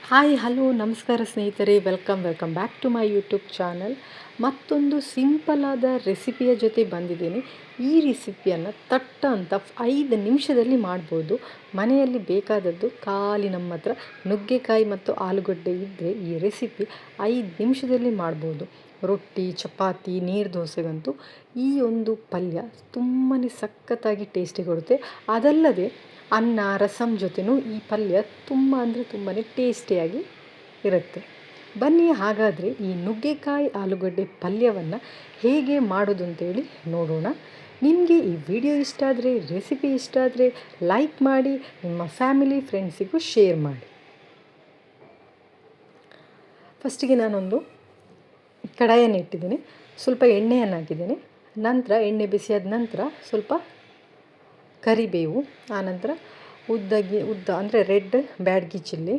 Hi hello ನಮಸ್ಕಾರ ಸ್ನೇಹಿತರೆ, welcome back to my YouTube channel. ಮತ್ತೊಂದು ಸಿಂಪಲಾದ ರೆಸಿಪಿಯ ಜೊತೆ ಬಂದಿದ್ದೀನಿ. ಈ ರೆಸಿಪಿಯನ್ನು ತಟ್ಟ ಅಂತ 5 ನಿಮಿಷದಲ್ಲಿ ಮಾಡ್ಬೋದು. ಮನೆಯಲ್ಲಿ ಬೇಕಾದದ್ದು ಖಾಲಿ ನಮ್ಮ ಹತ್ರ ನುಗ್ಗೆಕಾಯಿ ಮತ್ತು ಆಲೂಗಡ್ಡೆ ಇದ್ದರೆ ಈ ರೆಸಿಪಿ 5 ನಿಮಿಷದಲ್ಲಿ ಮಾಡ್ಬೋದು. ರೊಟ್ಟಿ, ಚಪಾತಿ, ನೀರು ದೋಸೆಗಂತೂ ಈ ಒಂದು ಪಲ್ಯ ತುಂಬಾ ಸಖತ್ತಾಗಿ ಟೇಸ್ಟಿ ಕೊಡುತ್ತೆ. ಅದಲ್ಲದೆ ಅನ್ನ ರಸಮ್ ಜೊತೆನೂ ಈ ಪಲ್ಯ ತುಂಬ ಟೇಸ್ಟಿಯಾಗಿ ಇರುತ್ತೆ. ಬನ್ನಿ ಹಾಗಾದರೆ ಈ ನುಗ್ಗೆಕಾಯಿ ಆಲೂಗಡ್ಡೆ ಪಲ್ಯವನ್ನು ಹೇಗೆ ಮಾಡೋದು ಅಂತೇಳಿ ನೋಡೋಣ. ನಿಮಗೆ ಈ ವಿಡಿಯೋ ಇಷ್ಟ ಆದರೆ, ರೆಸಿಪಿ ಇಷ್ಟ ಆದರೆ ಲೈಕ್ ಮಾಡಿ, ನಿಮ್ಮ ಫ್ಯಾಮಿಲಿ ಫ್ರೆಂಡ್ಸಿಗೂ ಶೇರ್ ಮಾಡಿ. ಫಸ್ಟಿಗೆ ನಾನೊಂದು ಕಡಾಯನ್ನು ಇಟ್ಟಿದ್ದೀನಿ, ಸ್ವಲ್ಪ ಎಣ್ಣೆಯನ್ನು ಹಾಕಿದ್ದೀನಿ. ನಂತರ ಎಣ್ಣೆ ಬಿಸಿಯಾದ ನಂತರ ಸ್ವಲ್ಪ ಕರಿಬೇವು, ಆನಂತರ ಉದ್ದ ಅಂದರೆ ರೆಡ್ ಬ್ಯಾಡಗಿ ಚಿಲ್ಲಿ,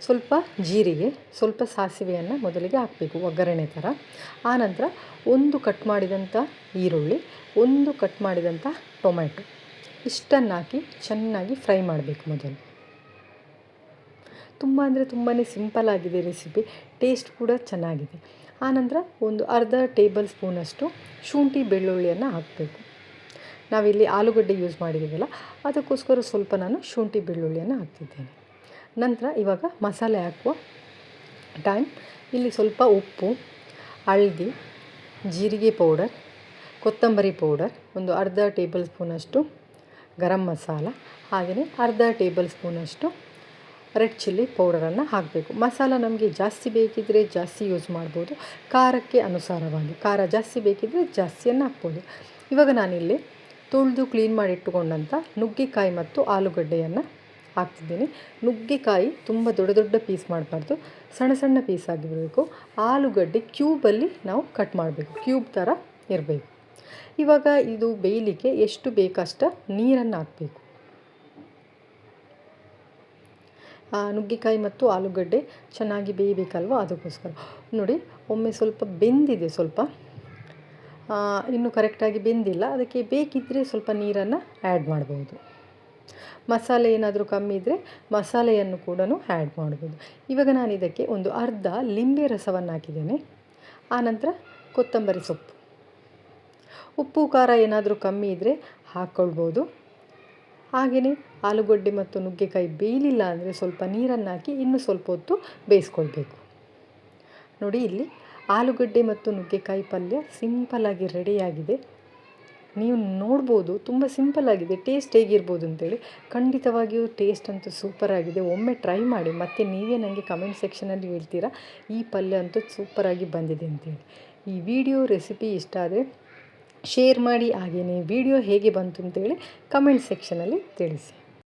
ಸ್ವಲ್ಪ ಜೀರಿಗೆ, ಸ್ವಲ್ಪ ಸಾಸಿವೆಯನ್ನು ಮೊದಲಿಗೆ ಹಾಕಬೇಕು ಒಗ್ಗರಣೆ ಥರ. ಆನಂತರ ಒಂದು ಕಟ್ ಮಾಡಿದಂಥ ಈರುಳ್ಳಿ, ಒಂದು ಕಟ್ ಮಾಡಿದಂಥ ಟೊಮೆಟೊ ಇಷ್ಟನ್ನು ಹಾಕಿ ಚೆನ್ನಾಗಿ ಫ್ರೈ ಮಾಡಬೇಕು ಮೊದಲು. ತುಂಬಾ ಸಿಂಪಲ್ ಆಗಿದೆ ರೆಸಿಪಿ, ಟೇಸ್ಟ್ ಕೂಡ ಚೆನ್ನಾಗಿದೆ. ಆನಂತರ ಒಂದು ಅರ್ಧ ಟೇಬಲ್ ಸ್ಪೂನಷ್ಟು ಶುಂಠಿ ಬೆಳ್ಳುಳ್ಳಿಯನ್ನು ಹಾಕಬೇಕು. ನಾವಿಲ್ಲಿ ಆಲೂಗಡ್ಡೆ ಯೂಸ್ ಮಾಡಿದ್ದೀವಲ್ಲ, ಅದಕ್ಕೋಸ್ಕರ ಸ್ವಲ್ಪ ನಾನು ಶುಂಠಿ ಬೆಳ್ಳುಳ್ಳಿಯನ್ನು ಹಾಕ್ತಿದ್ದೇನೆ. ನಂತರ ಇವಾಗ ಮಸಾಲೆ ಹಾಕುವ ಟೈಮ್. ಇಲ್ಲಿ ಸ್ವಲ್ಪ ಉಪ್ಪು, ಹಳದಿ, ಜೀರಿಗೆ ಪೌಡರ್, ಕೊತ್ತಂಬರಿ ಪೌಡರ್, ಒಂದು ಅರ್ಧ ಟೇಬಲ್ ಸ್ಪೂನಷ್ಟು ಗರಂ ಮಸಾಲ, ಹಾಗೆಯೇ ಅರ್ಧ ಟೇಬಲ್ ಸ್ಪೂನಷ್ಟು ರೆಡ್ ಚಿಲ್ಲಿ ಪೌಡರನ್ನು ಹಾಕಬೇಕು. ಮಸಾಲ ನಮಗೆ ಜಾಸ್ತಿ ಬೇಕಿದ್ದರೆ ಜಾಸ್ತಿ ಯೂಸ್ ಮಾಡ್ಬೋದು, ಖಾರಕ್ಕೆ ಅನುಸಾರವಾಗಿ. ಖಾರ ಜಾಸ್ತಿ ಬೇಕಿದ್ದರೆ ಜಾಸ್ತಿಯನ್ನು ಹಾಕ್ಬೋದು. ಇವಾಗ ನಾನಿಲ್ಲಿ ತೊಳೆದು ಕ್ಲೀನ್ ಮಾಡಿ ಇಟ್ಟುಕೊಂಡಂಥ ನುಗ್ಗೆಕಾಯಿ ಮತ್ತು ಆಲೂಗಡ್ಡೆಯನ್ನು ಹಾಕ್ತಿದ್ದೀನಿ. ನುಗ್ಗೆಕಾಯಿ ತುಂಬ ದೊಡ್ಡ ಪೀಸ್ ಮಾಡಬಾರ್ದು, ಸಣ್ಣ ಸಣ್ಣ ಪೀಸ್ ಆಗಿರಬೇಕು. ಆಲೂಗಡ್ಡೆ ಕ್ಯೂಬಲ್ಲಿ ನಾವು ಕಟ್ ಮಾಡಬೇಕು, ಕ್ಯೂಬ್ ಥರ ಇರಬೇಕು. ಇವಾಗ ಇದು ಬೇಯಲಿಕ್ಕೆ ಎಷ್ಟು ಬೇಕಷ್ಟು ನೀರನ್ನು ಹಾಕಬೇಕು. ನುಗ್ಗೆಕಾಯಿ ಮತ್ತು ಆಲೂಗಡ್ಡೆ ಚೆನ್ನಾಗಿ ಬೇಯಬೇಕಲ್ವ, ಅದಕ್ಕೋಸ್ಕರ. ನೋಡಿ, ಒಮ್ಮೆ ಸ್ವಲ್ಪ ಬೆಂದಿದೆ, ಸ್ವಲ್ಪ ಇನ್ನೂ ಕರೆಕ್ಟಾಗಿ ಬೆಂದಿಲ್ಲ. ಅದಕ್ಕೆ ಬೇಕಿದ್ದರೆ ಸ್ವಲ್ಪ ನೀರನ್ನು ಆ್ಯಡ್ ಮಾಡ್ಬೋದು. ಮಸಾಲೆ ಏನಾದರೂ ಕಮ್ಮಿ ಇದ್ದರೆ ಮಸಾಲೆಯನ್ನು ಕೂಡ ಆ್ಯಡ್ ಮಾಡ್ಬೋದು. ಇವಾಗ ನಾನು ಇದಕ್ಕೆ ಒಂದು ಅರ್ಧ ಲಿಂಬೆ ರಸವನ್ನು ಹಾಕಿದ್ದೇನೆ. ಆನಂತರ ಕೊತ್ತಂಬರಿ ಸೊಪ್ಪು, ಉಪ್ಪು ಖಾರ ಏನಾದರೂ ಕಮ್ಮಿ ಇದ್ದರೆ ಹಾಕ್ಕೊಳ್ಬೋದು. ಹಾಗೆಯೇ ಆಲೂಗಡ್ಡೆ ಮತ್ತು ನುಗ್ಗೆಕಾಯಿ ಬೇಯಲಿಲ್ಲ ಅಂದರೆ ಸ್ವಲ್ಪ ನೀರನ್ನು ಹಾಕಿ ಇನ್ನೂ ಸ್ವಲ್ಪ ಹೊತ್ತು ಬೇಯಿಸ್ಕೊಳ್ಬೇಕು. ನೋಡಿ, ಇಲ್ಲಿ ಆಲೂಗಡ್ಡೆ ಮತ್ತು ನುಗ್ಗೆಕಾಯಿ ಪಲ್ಯ ಸಿಂಪಲ್ಲಾಗಿ ರೆಡಿಯಾಗಿದೆ. ನೀವು ನೋಡ್ಬೋದು, ತುಂಬ ಸಿಂಪಲ್ಲಾಗಿದೆ. ಟೇಸ್ಟ್ ಹೇಗಿರ್ಬೋದು ಅಂತೇಳಿ. ಖಂಡಿತವಾಗಿಯೂ ಟೇಸ್ಟ್ ಅಂತೂ ಸೂಪರಾಗಿದೆ. ಒಮ್ಮೆ ಟ್ರೈ ಮಾಡಿ, ಮತ್ತು ನೀವೇ ನನಗೆ ಕಮೆಂಟ್ ಸೆಕ್ಷನಲ್ಲಿ ಹೇಳ್ತೀರಾ ಈ ಪಲ್ಯ ಅಂತೂ ಸೂಪರಾಗಿ ಬಂದಿದೆ ಅಂತೇಳಿ. ಈ ವಿಡಿಯೋ ರೆಸಿಪಿ ಇಷ್ಟ ಆದರೆ ಶೇರ್ ಮಾಡಿ, ಹಾಗೆಯೇ ವಿಡಿಯೋ ಹೇಗೆ ಬಂತು ಅಂತೇಳಿ ಕಮೆಂಟ್ ಸೆಕ್ಷನಲ್ಲಿ ತಿಳಿಸಿ.